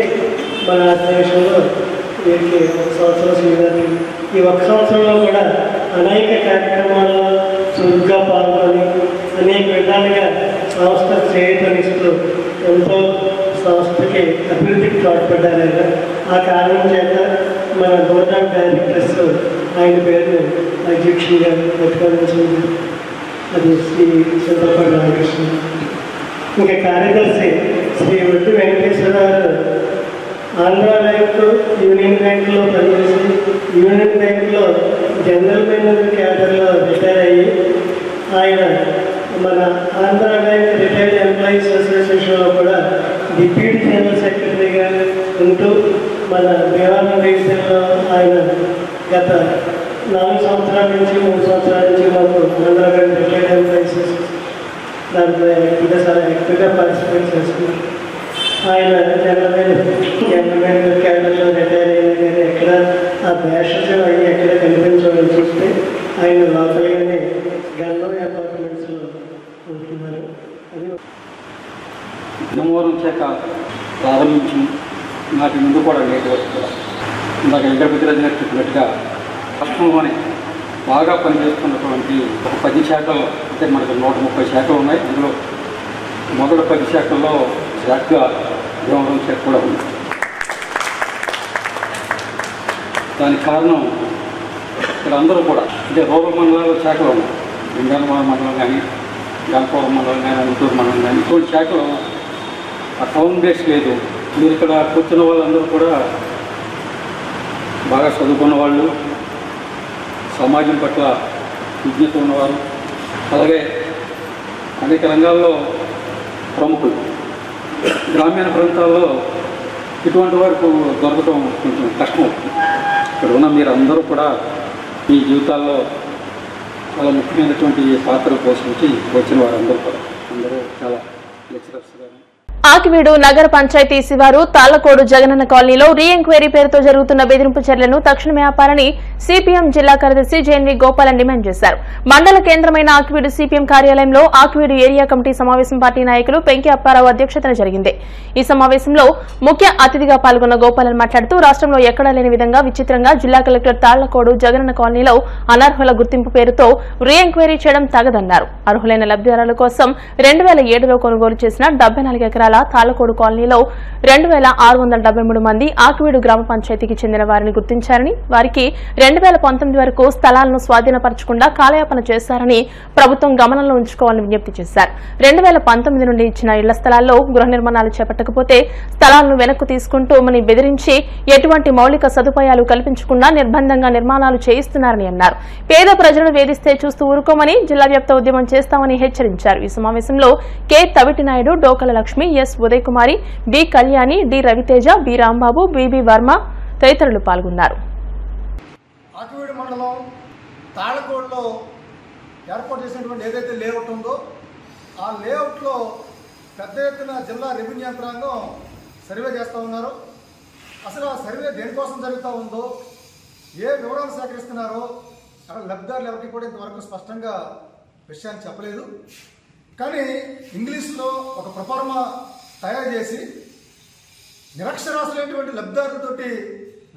మన ఆర్గనైజేషన్లో వీరికి 1 సంవత్సరం సీనియారిటీ. ఈ 1 సంవత్సరంలో కూడా అనేక కార్యక్రమాల్లో చురుగ్గా పాల్గొని అనేక విధాలుగా సంస్థకు చేయూతనిస్తూ ఎంతో సంస్థకి అభివృద్ధికి తోడ్పడ్డారు. ఆ కారణం చేత మన బోర్డ్ ఆఫ్ డైరెక్టర్స్ ఆయన పేరును అధ్యక్షుడిగా పెట్టుకోవాల్సింది. అది శ్రీ చింతలపాటి రామకృష్ణ. ఇంకా కార్యదర్శి శ్రీ వడ్డీ వెంకటేశ్వరరావు ఆంధ్ర బ్యాంక్ యూనియన్ బ్యాంకులో పనిచేసి యూనియన్ బ్యాంకులో జనరల్ మేనేజర్ క్యాడర్లో రిటైర్ అయ్యి ఆయన మన ఆంధ్ర బ్యాంక్ రిటైర్డ్ ఎంప్లాయీస్ అసోసియేషన్లో కూడా డిప్యూటీ జనరల్ సెక్రటరీగా ఉంటూ మన భీమవరం డివిజన్లో ఆయన గత 4 సంవత్సరాల నుంచి 3 సంవత్సరాల నుంచి మాకు ఆంధ్ర బ్యాంక్ రిటైర్డ్ ఎంప్లాయీస్ దాంట్లో చాలా యాక్టివ్గా పార్టిసిపేట్ చేస్తున్నారు. ఆయన జనరల్ మేనేజర్ క్యాడర్లో రిటైర్ అయినా కానీ ఎక్కడ ఆ బ్యాషెస్ అవి ఎక్కడ కనిపించాలని చూస్తే ఆయన లోకల్గానే గల్లో అపార్ట్మెంట్స్లో ఉంటున్నారు. అది భీమవరం శాఖ ప్రారంభించి నాటి ముందు కూడా లేట్ వస్తుంది. ఇందాక వెంకటపతిరాజు గారు చెప్పినట్టుగా రాష్ట్రంలోనే బాగా పనిచేస్తున్నటువంటి ఒక 10 శాఖలు అంటే మనకు 130 శాఖలు ఉన్నాయి. అందులో మొదటి 10 శాఖల్లో శాఖగా భీమవరం శాఖ కూడా ఉంది. దానికి కారణం ఇక్కడ అందరూ కూడా అంటే రూరల్ మండలాల్లో శాఖలు ఉన్నాయి. లింగానవరం మండలం కానీ గణపవరం మండలం కానీ గుంటూరు మండలం కానీ ఇటువంటి శాఖలు ఆ టౌన్ బేస్ లేదు. మీరు ఇక్కడ కూర్చున్న వాళ్ళందరూ కూడా బాగా చదువుకున్న వాళ్ళు, సమాజం పట్ల విజ్ఞత ఉన్నవారు, అలాగే అనేక రంగాల్లో ప్రముఖులు. గ్రామీణ ప్రాంతాల్లో ఇటువంటి వరకు దొరకడం కొంచెం కష్టం. ఇక్కడ ఉన్న మీరు అందరూ కూడా మీ జీవితాల్లో చాలా ముఖ్యమైనటువంటి పాత్ర పోషించి వచ్చిన వారందరూ కూడా అందరూ చాలా లెక్చరర్స్ గారు. ఆకివీడు నగర పంచాయతీ శివారు తాళ్లకోడు జగనన్న కాలనీలో రీ ఎంక్వైరీ పేరుతో జరుగుతున్న బెదిరింపు చర్యలను తక్షణమే ఆపాలని సిపిఎం జిల్లా కార్యదర్శి జేఎన్వి గోపాలన్ డిమాండ్ చేశారు. మండల కేంద్రమైన ఆకివీడు సిపిఎం కార్యాలయంలో ఆకివీడు ఏరియా కమిటీ సమావేశం పార్టీ నాయకులు పెంకి అప్పారావు అధ్యక్షతన జరిగింది. ఈ సమావేశంలో ముఖ్య అతిథిగా పాల్గొన్న గోపాలన్ మాట్లాడుతూ రాష్ట్రంలో ఎక్కడా లేని విధంగా విచిత్రంగా జిల్లా కలెక్టర్ తాళ్లకోడు జగనన్న కాలనీలో అనర్హుల గుర్తింపు పేరుతో రీ ఎంక్వైరీ చేయడం తగదన్నారు. అర్హులైన లబ్దిదారుల కోసం 2007లో కొనుగోలు చేసిన 74 ఎకరాల తాళ్లకోడు కాలనీలో 2673 మంది ఆకివీడు గ్రామ పంచాయతీకి చెందిన వారిని గుర్తించారని, వారికి 2019 వరకు స్థలాలను స్వాధీనపరచకుండా కాలయాపన చేశారని ప్రభుత్వం గమనంలో ఉంచుకోవాలని విజ్ఞప్తి చేశారు. 2019 నుండి ఇచ్చిన ఇళ్ల స్థలాల్లో గృహ నిర్మాణాలు చేపట్టకపోతే స్థలాలను వెనక్కు తీసుకుంటూమని బెదిరించి ఎటువంటి మౌలిక సదుపాయాలు కల్పించకుండా నిర్బంధంగా నిర్మాణాలు చేయిస్తున్నారని అన్నారు. పేద ప్రజలను వేధిస్తే చూస్తూ ఊరుకోమని జిల్లా వ్యాప్త ఉద్యమం చేస్తామని హెచ్చరించారు. ఈ సమావేశంలో K Tavitinaidu, Dokala Lakshmi, S Uday Kumari, B Kalyani, D Raviteja, B Rambabu, B B Varma తదితరులు పాల్గొన్నారు. ఆకివీడు మండలం తాళ్లకోడులో ఏర్పాటు చేసినటువంటి ఏదైతే లేఅవుట్ ఉందో ఆ లేఅవుట్లో పెద్ద ఎత్తున జిల్లా రెవెన్యూ యంత్రాంగం సర్వే చేస్తూ ఉన్నారు. అసలు ఆ సర్వే దేనికోసం జరుగుతూ ఉందో, ఏ వివరాలు సేకరిస్తున్నారో అక్కడ లబ్ధిదారులు ఎవరికి కూడా ఇంతవరకు స్పష్టంగా విషయాన్ని చెప్పలేదు. కానీ ఇంగ్లీష్లో ఒక ప్రొఫార్మా తయారు చేసి నిరక్షరాస్యులైనటువంటి లబ్ధిదారులతోటి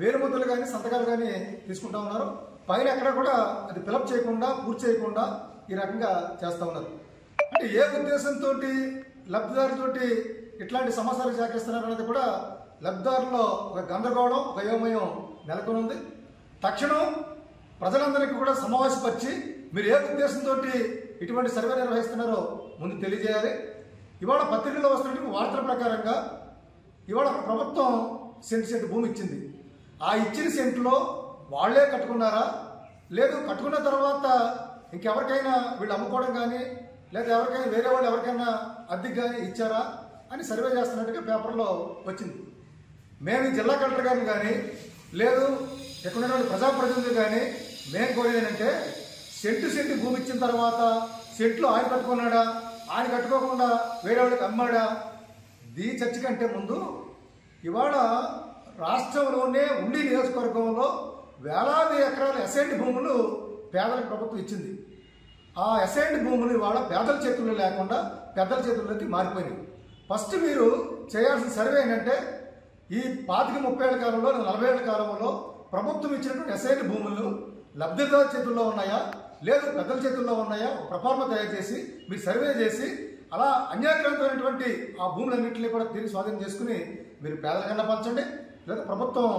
వేరుముద్రలు కానీ సంతకాలు కానీ తీసుకుంటా ఉన్నారు. పైన ఎక్కడ కూడా అది ఫిలప్ చేయకుండా, పూర్తి చేయకుండా ఈ రకంగా చేస్తూ ఉన్నారు. అంటే ఏ ఉద్దేశంతో లబ్ధిదారులతోటి ఇట్లాంటి సమాచారం సేకరిస్తున్నారు అనేది కూడా లబ్ధిదారుల్లో ఒక గందరగోళం, ఒక అయోమయం నెలకొని ఉంది. తక్షణం ప్రజలందరికీ కూడా సమావేశపరిచి మీరు ఏ ఉద్దేశంతో ఇటువంటి సర్వే నిర్వహిస్తున్నారో ముందు తెలియజేయాలి. ఇవాళ పత్రికల్లో వస్తున్నటువంటి వార్తల ప్రకారంగా ఇవాళ ప్రభుత్వం సెంటు భూమి ఇచ్చింది. ఆ ఇచ్చిన సెంట్లో వాళ్లే కట్టుకున్నారా, లేదు కట్టుకున్న తర్వాత ఇంకెవరికైనా వీళ్ళు అమ్ముకోవడం కానీ, లేదా ఎవరికైనా వేరే వాళ్ళు ఎవరికైనా అద్దెకి కానీ ఇచ్చారా అని సర్వే చేస్తున్నట్టుగా పేపర్లో వచ్చింది. మేము ఈ జిల్లా కలెక్టర్ గారిని కానీ, లేదు ఇక్కడ ఉన్నటువంటి ప్రజాప్రతినిధులు కానీ మేము కోరేది ఏంటంటే, సెంటు భూమి ఇచ్చిన తర్వాత సెంట్లు ఆయన కట్టుకున్నాడా, ఆయన కట్టుకోకుండా వేరే వాళ్ళకి అమ్మాడా, దీ చర్చ కంటే ముందు ఇవాళ రాష్ట్రంలోనే ఉండి నియోజకవర్గంలో వేలాది ఎకరాల అసైన్డ్ భూములు పేదలకు ప్రభుత్వం ఇచ్చింది. ఆ అసైన్డ్ భూములు ఇవాళ పేదల చేతుల్లో లేకుండా పెద్దల చేతుల్లోకి మారిపోయినాయి. ఫస్ట్ మీరు చేయాల్సిన సర్వే ఏంటంటే, ఈ 25-30 ఏళ్ల కాలంలో, 40 ఏళ్ల కాలంలో ప్రభుత్వం ఇచ్చినటువంటి అసైన్డ్ భూములు లబ్ధిదారు చేతుల్లో ఉన్నాయా, లేదు పెద్దల చేతుల్లో ఉన్నాయా, ప్రొఫార్మా తయారు చేసి మీరు సర్వే చేసి అలా అన్యాయకరమైనటువంటి ఆ భూములన్నింటినీ కూడా తిరిగి స్వాధీనం చేసుకుని మీరు పేదలకన్నా పంచండి, లేదా ప్రభుత్వం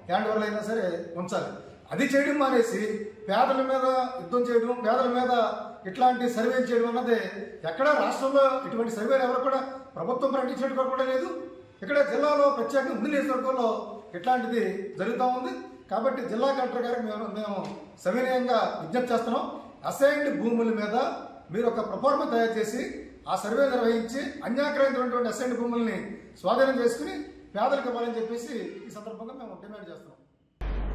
హ్యాండ్ ఓవర్లు అయినా సరే ఉంచాలి. అది చేయడం మానేసి పేదల మీద యుద్ధం చేయడం, పేదల మీద ఇట్లాంటి సర్వేలు చేయడం అన్నది ఎక్కడ రాష్ట్రంలో ఇటువంటి సర్వేలు ఎవరు కూడా ప్రభుత్వం ప్రకటించినట్టు కూడా లేదు. ఇక్కడ జిల్లాలో ప్రత్యేకంగా ముందు నియోజకవర్గంలో ఇట్లాంటిది జరుగుతూ ఉంది. కాబట్టి జిల్లా కలెక్టర్ గారికి మేము సవినయంగా విజ్ఞప్తి చేస్తున్నాం. అసైన్డ్ భూముల మీద మీరు ఒక ప్రొఫార్మా తయారు చేసి ఆ సర్వే నిర్వహించి అన్యాక్రాంతమైనటువంటి అసైన్డ్ భూముల్ని స్వాధీనం చేసుకుని పేదలకు ఇవ్వాలని చెప్పేసి ఈ సందర్భంగా మేము డిమాండ్ చేస్తున్నాం.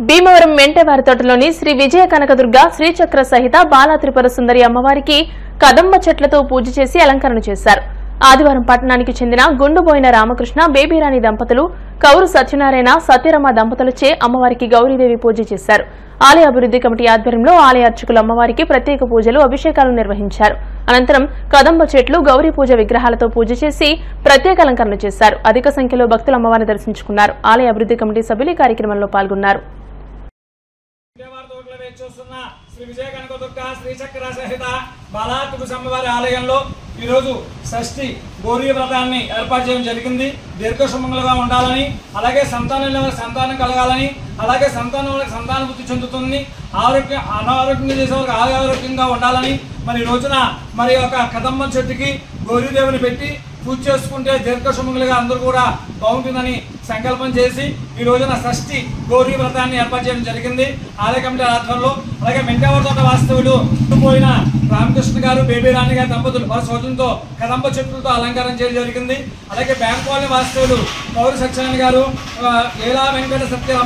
భీమవరం మెంటేవారి తోటలోని శ్రీ విజయ కనకదుర్గ శ్రీచక్ర సహిత బాలా త్రిపుర సుందరి అమ్మవారికి కదంబ చెట్లతో పూజ చేసి అలంకరణ చేశారు. ఆదివారం పట్టణానికి చెందిన గుండుబోయిన రామకృష్ణ, బేబీరాణి దంపతులు, కౌరు సత్యనారాయణ, సత్యరమ దంపతులచే అమ్మవారికి గౌరీదేవి పూజ చేశారు. ఆలయ అభివృద్ధి కమిటీ ఆధ్వర్యంలో ఆలయ అర్చకులు అమ్మవారికి ప్రత్యేక పూజలు, అభిషేకాలు నిర్వహించారు. అనంతరం కదంబ చెట్లు, గౌరీ పూజ విగ్రహాలతో పూజ చేసి ప్రత్యేక అలంకరణ చేశారు. అధిక సంఖ్యలో భక్తులు అమ్మవారిని దర్శించుకున్నారు. ఆలయ అభివృద్ధి కమిటీ సభ్యులు ఈ కార్యక్రమంలో పాల్గొన్నారు. శ్రీ విజయ కనకదుర్గ శ్రీచక్ర సహిత బాలాత్రిపుర అమ్మవారి ఆలయంలో ఈరోజు షష్ఠి గౌరీ వ్రతాన్ని ఏర్పాటు చేయడం జరిగింది. దీర్ఘసుమంగళంగా ఉండాలని, అలాగే సంతానం కలగాలని, అలాగే సంతాన బుద్ధి చెందుతుంది, అనారోగ్యంగా చేసేవారికి ఆరోగ్యంగా ఉండాలని, మరి ఈ రోజున మరి ఒక కదంబం చెట్టుకి గౌరీదేవిని పెట్టి పూజ చేసుకుంటే దీర్ఘసుమంగళంగా అందరూ కూడా బాగుంటుందని సంకల్పం చేసి ఈ రోజున షష్ఠి గౌరీ వ్రతాన్ని ఏర్పాటు చేయడం జరిగింది ఆలయ కమిటీ ఆధ్వర్యంలో. అలాగే మెంటావర్ తోట వాస్తవులు పోయిన రామకృష్ణ గారు, బేబీ రాణి గారి దంపతులు వారి సౌజన్యంతో కదంబ చెట్లతో అలంకారం చేయడం జరిగింది. అలాగే బ్యాంక్ కాలనీ వాస్తవులు పౌరు సత్యనారాయణ గారు, ఏలా వెంకట సత్య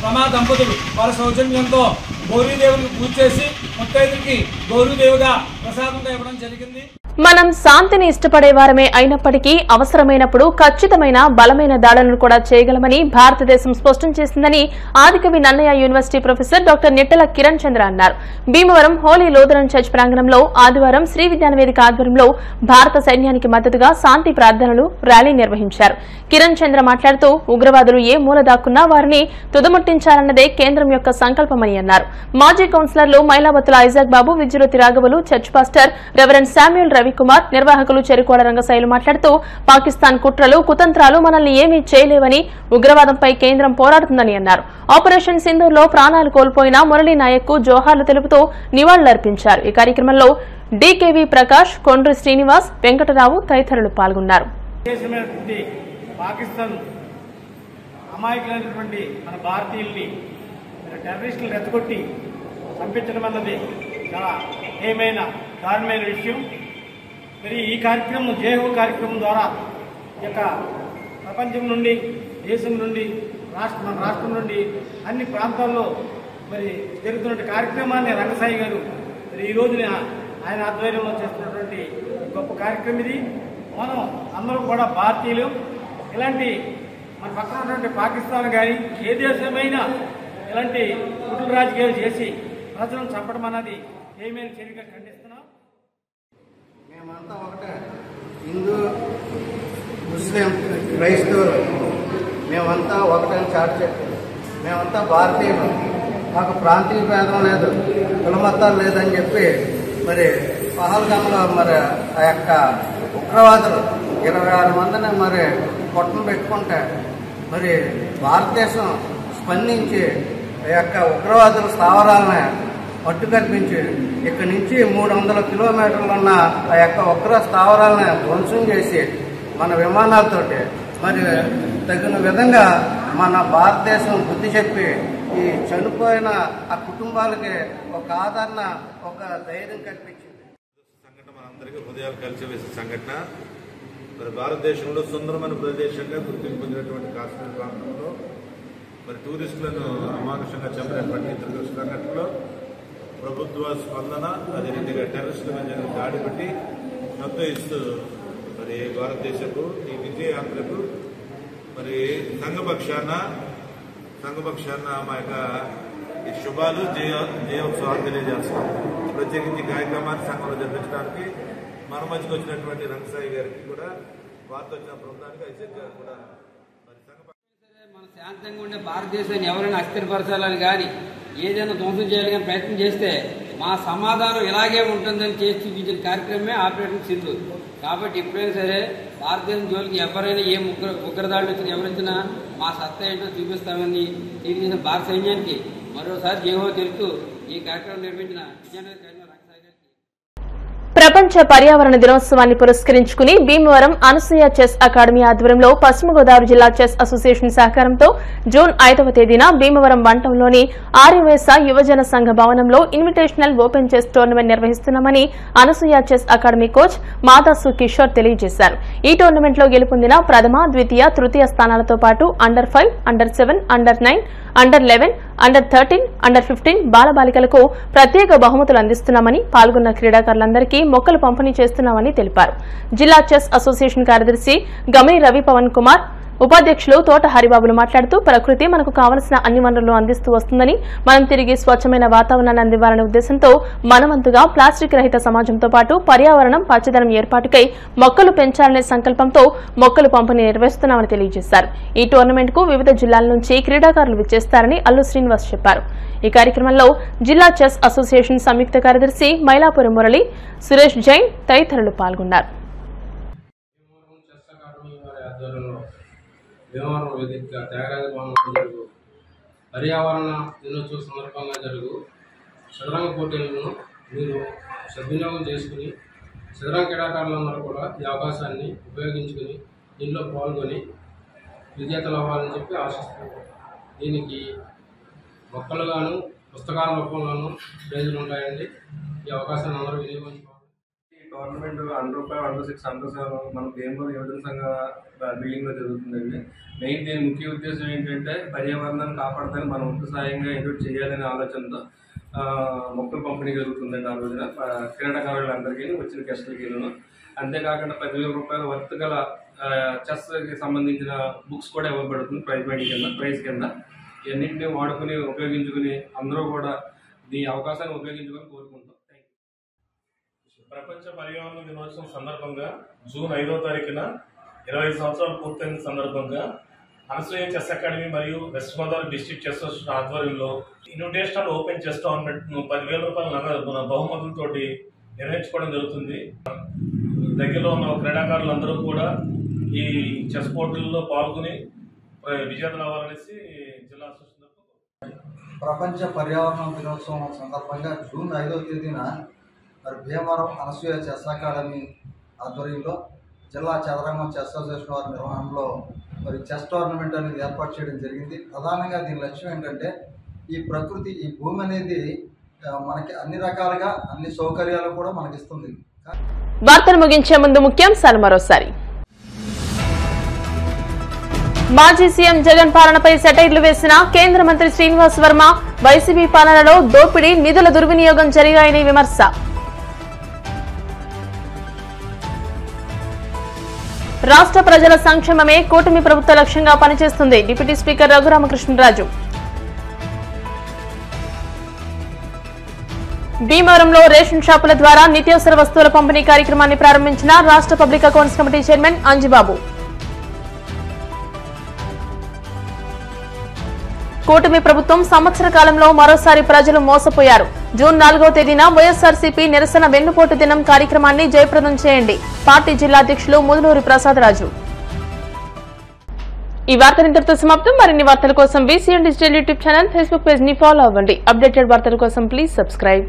రమా దంపతులు వారి సౌజన్యంతో గౌరీదేవునికి పూజ చేసి ముత్తైదుకి గౌరీదేవిగా ప్రసాదంగా ఇవ్వడం జరిగింది. మనం శాంతిని ఇష్టపడే వారమే అయినప్పటికీ అవసరమైనప్పుడు ఖచ్చితమైన బలమైన దాడులను కూడా చేయగలమని భారతదేశం స్పష్టం చేసిందని Adikavi Nannaya university professor doctor Nittala Kiran Chandra అన్నారు. భీమవరం హోలీ లూథరన్ చర్చ్ ప్రాంగణంలో ఆదివారం శ్రీ విజ్ఞాన వేదిక ఆధ్వర్యంలో భారత సైన్యానికి మద్దతుగా శాంతి ప్రార్థనలు ర్యాలీ నిర్వహించారు. కిరణ్ చంద్ర మాట్లాడుతూ ఉగ్రవాదులు ఏ మూల దాక్కున్నా వారిని తుదముట్టించాలన్నదే కేంద్రం యొక్క సంకల్పమని అన్నారు. మాజీ కౌన్సిలర్లు మైలావతుల ఐజాక్ బాబు, విద్యురతి రాఘవులు, church pastor reverend Samuel Ravikumar, నిర్వాహకులు చెరుకోడ రంగశైలు మాట్లాడుతూ పాకిస్తాన్ కుట్రలు కుతంత్రాలు మనల్ని ఏమీ చేయలేవని, ఉగ్రవాదంపై కేంద్రం పోరాడుతుందని అన్నారు. ఆపరేషన్ సింధూర్లో ప్రాణాలు కోల్పోయిన మురళీ నాయక్ కు జోహార్లు తెలుపుతూ నివాళులర్పించారు. ఈ కార్యక్రమంలో డీకేవీ ప్రకాష్, కొండ్రి శ్రీనివాస్, వెంకటరావు తదితరులు పాల్గొన్నారు. పాకిస్తాన్ అమాయకులైనటువంటి మన భారతీయుల్ని టెర్రరిస్టులు రెచ్చగొట్టి పంపించడం అన్నది చాలా ఏమైన దారుణమైన విషయం. మరి ఈ కార్యక్రమం జేహో కార్యక్రమం ద్వారా ఈ యొక్క ప్రపంచం నుండి, దేశం నుండి, మన రాష్ట్రం నుండి అన్ని ప్రాంతాల్లో మరి జరుగుతున్న కార్యక్రమాన్ని రంగసాయి గారు మరి ఈ రోజున ఆయన ఆధ్వర్యంలో చేస్తున్నటువంటి గొప్ప కార్యక్రమం ఇది. మనం అందరూ కూడా భారతీయులు. ఇలాంటి మన పక్కన ఉన్నటువంటి పాకిస్తాన్ కానీ ఏ దేశమైనా ఇలాంటి కుటుంబ రాజకీయాలు చేసి ప్రజలను చంపడం అన్నది ఏమైనా చర్యగా ఖండిస్తున్నాం. మేమంతా ఒకటే, హిందూ, ముస్లిం, క్రైస్తవులు మేమంతా ఒకటని చాటి చెప్పి మేమంతా భారతీయులు, మాకు ప్రాంతీయ భేదం లేదు, కులమతాలు లేదని చెప్పి మరి పహల్గాంలో మరి ఆ యొక్క ఉగ్రవాదులు 26 మందిని మరి పొట్టను పెట్టుకుంటే మరి భారతదేశం స్పందించి ఆ యొక్క ఉగ్రవాదుల స్థావరాలను మట్టు కల్పించి ఇక్కడి నుంచి 300 కిలోమీటర్లు ఉన్న ఆ యొక్క ఉగ్ర స్థావరాలను ధ్వంసం చేసి మన విమానాలతోటి మరి తగిన విధంగా మన భారతదేశం బుద్ధి చెప్పి ఈ చనిపోయిన ఆ కుటుంబాలకి ఒక ఆదరణ, ఒక ధైర్యం కల్పించింది. సంఘటన మనందరికీ హృదయాలు కలిసివేసే సంఘటన. మరి భారతదేశంలో సుందరమైన ప్రదేశంగా గుర్తింపు పొందినటువంటి కాశ్మీర్ ప్రాంతంలో మరి టూరిస్టులను అమానుషంగా చంపినటువంటి ఇతర సంఘటనలో ప్రభుత్వ స్పందన, అదేవిధంగా టెర్రరిస్టుల మీద దాడి పెట్టి మద్దతు ఇస్తూ మరి భారతదేశపు ఈ విజయాంధ్రకు మరి సంఘపక్షాన మా యొక్క ఈ శుభాలు జయోత్సవాలు తెలియజేస్తాం. ప్రత్యేకించి కార్యక్రమాన్ని సంఘంలో జరిపించడానికి మన మధ్యకు వచ్చినటువంటి రంగసాయి గారికి కూడా, వార్త వచ్చిన బృందానికి ఐజాక్ గారు కూడా మన శాంతంగా ఉండే భారతదేశాన్ని ఎవరైనా అస్థిరపరచాలని కానీ ఏదైనా ధ్వంసం చేయాలని ప్రయత్నం చేస్తే మా సమాధానం ఇలాగే ఉంటుందని చేసి చూపించిన కార్యక్రమమే ఆపరేషన్ సింధూర్. కాబట్టి ఎప్పుడైనా సరే భారతదేశం జోలికి ఎవరైనా ఏ ఉగ్రదాడులు వచ్చినా ఎవరైనా మా సత్తా ఏంటో చూపిస్తామని తెలియజేసిన భారత సైన్యానికి మరోసారి జేహో తెలుపుతూ ఈ కార్యక్రమం నిర్వహించిన విజయనగరం ప్రపంచ పర్యావరణ దినోత్సవాన్ని పురస్కరించుకుని భీమవరం అనసూయ చెస్ అకాడమీ ఆధ్వర్యంలో పశ్చిమ గోదావరి జిల్లా చెస్ అసోసియేషన్ సహకారంతో జూన్ 5వ తేదీన భీమవరం వంటంలోని ఆర్యవేశ యువజన సంఘ భవనంలో ఇన్విటేషనల్ ఓపెన్ చెస్ టోర్నమెంట్ నిర్వహిస్తున్నామని Anasuya chess academy coach Madasu Kishore తెలియజేశారు. ఈ టోర్నమెంట్లో గెలుపొందిన ప్రథమ, ద్వితీయ, తృతీయ స్థానాలతో పాటు అండర్-5, అండర్-7, అండర్-9, అండర్-11, అండర్-13, అండర్-15 బాలబాలికలకు ప్రత్యేక బహుమతులు అందిస్తున్నామని, పాల్గొన్న క్రీడాకారులందరికీ మొక్కలు పంపిణీ చేస్తున్నామని తెలిపారు. జిల్లా చెస్ అసోసియేషన్ కార్యదర్శి గమని రవి పవన్ కుమార్, ఉపాధ్యక్షులు తోట హరిబాబులు మాట్లాడుతూ ప్రకృతి మనకు కావలసిన అన్ని వనరులను అందిస్తూ వస్తుందని, మనం తిరిగి స్వచ్ఛమైన వాతావరణాన్ని అందివ్వాలనే ఉద్దేశంతో మనవంతుగా ప్లాస్టిక్ రహిత సమాజంతో పాటు పర్యావరణం, పచ్చదనం ఏర్పాటుకై మొక్కలు పెంచాలనే సంకల్పంతో మొక్కలు పంపిణీ నిర్వహిస్తున్నామని తెలియజేశారు. ఈ టోర్నమెంట్ కు వివిధ జిల్లాల నుంచి క్రీడాకారులు విచ్చేస్తారని అల్లు శ్రీనివాస్ చెప్పారు. ఈ కార్యక్రమంలో జిల్లా చెస్ అసోసియేషన్ సంయుక్త కార్యదర్శి మైలాపురం మురళి, సురేష్ జైన్ తదితరులు పాల్గొన్నారు. భీమవరం వేదిక త్యాగరాజ భవనంలో జరుగు పర్యావరణ దినోత్సవ సందర్భంగా జరుగు చదరంగ పోటీలను మీరు సద్వినియోగం చేసుకుని చదరంగ క్రీడాకారులందరూ కూడా ఈ అవకాశాన్ని ఉపయోగించుకుని దీనిలో పాల్గొని విజేతలు అవ్వాలని చెప్పి ఆశిస్తున్నాను. దీనికి మొక్కలుగాను పుస్తకాల రూపంలోనూ ప్రైజులు ఉంటాయండి. ఈ అవకాశాన్ని అందరూ వినియోగించుకోవాలి. టోర్నమెంట్ అండర్ 5, అండర్ 6, అండర్ 7 మన భీమవరం యువజన సంఘ బిల్డింగ్లో జరుగుతుందండి. మెయిన్ దీని ముఖ్య ఉద్దేశం ఏంటంటే పర్యావరణాన్ని కాపాడడానికి మనం వంతు సాయంగా ఏదో చేయాలనే ఆలోచనతో మొక్కలు పంపిణీ జరుగుతుందండి. ఆ రోజున క్రీడాకారులందరికీ వచ్చిన గెస్టులకి. అంతేకాకుండా 10,000 రూపాయల వర్త్ గల చెస్కి సంబంధించిన బుక్స్ కూడా ఇవ్వబడుతుంది ప్రైజ్ కింద. ఇవన్నింటినీ వాడుకుని ఉపయోగించుకుని అందరూ కూడా ఈ అవకాశాన్ని ఉపయోగించుకొని కోరుకుంటాం. ప్రపంచ పర్యావరణ దినోత్సవం సందర్భంగా జూన్ 5వ తారీఖున 25 సంవత్సరాలు పూర్తయిన సందర్భంగా అనసూయ చెస్ అకాడమీ మరియు west Godavari district chess association ఆధ్వర్యంలో ఇన్విటేషనల్ ఓపెన్ చెస్ టోర్నమెంట్ 10,000 రూపాయల నగదు బహుమతులతోటి నిర్వహించుకోవడం జరుగుతుంది. దగ్గరలో ఉన్న క్రీడాకారులందరూ కూడా ఈ చెస్ పోటీల్లో పాల్గొని విజేతలు అవ్వాలనేసి జిల్లా అసోసియేషన్. ప్రపంచ పర్యావరణ దినోత్సవం సందర్భంగా జూన్ 5వ తేదీన మరి భీమవరం అనసూయ చెస్ అకాడమీ ఆధ్వర్యంలో జిల్లా చదరంగం చెస్ అసోసియేషన్ వారి నిర్వహణలో మరి చెస్ టోర్నమెంట్ అనేది ఏర్పాటు చేయడం జరిగింది. ప్రధానంగా దీని లక్ష్యం ఏంటంటే ఈ ప్రకృతి, ఈ భూమి అనేది మనకి అన్ని రకాలుగా అన్ని సౌకర్యాలు కూడా మనకిస్తుంది. వార్తలు ముగించే ముందు ముఖ్యాంశాలు మరోసారి. మాజీ సీఎం జగన్ పాలనపై సెటైర్లు వేసిన కేంద్ర మంత్రి శ్రీనివాస్ వర్మ, వైసీపీ పాలనలో దోపిడీ, నిధుల దుర్వినియోగం జరిగాయని విమర్శ. రాష్ట్ర ప్రజల సంక్షేమమే కూటమి ప్రభుత్వ లక్ష్యంగా పనిచేస్తుంది డిప్యూటీ స్పీకర్ రఘురామకృష్ణరాజు. భీమవరంలో రేషన్ షాపుల ద్వారా నిత్యావసర వస్తువుల పంపిణీ కార్యక్రమాన్ని ప్రారంభించిన రాష్ట్ర public accounts committee chairman Anjibabu. కూటమి ప్రభుత్వం సంవత్సర కాలంలో మరోసారి ప్రజలు మోసపోయారు. జూన్ 4వ తేదీన వైఎస్ఆర్సీపీ నిరసన వెన్నుపోటు దినం కార్యక్రమాన్ని జయప్రదం చేయండి. పార్టీ జిల్లా అధ్యక్షులు ముదునూరి ప్రసాదరాజు. ఈ వార్తలు ఇంతటితో సమాప్తం. మరిన్ని వార్తల కోసం VCN digital YouTube channel, Facebook page ని ఫాలో అవ్వండి. అప్డేటెడ్ వార్తల కోసం ప్లీజ్ సబ్స్క్రైబ్.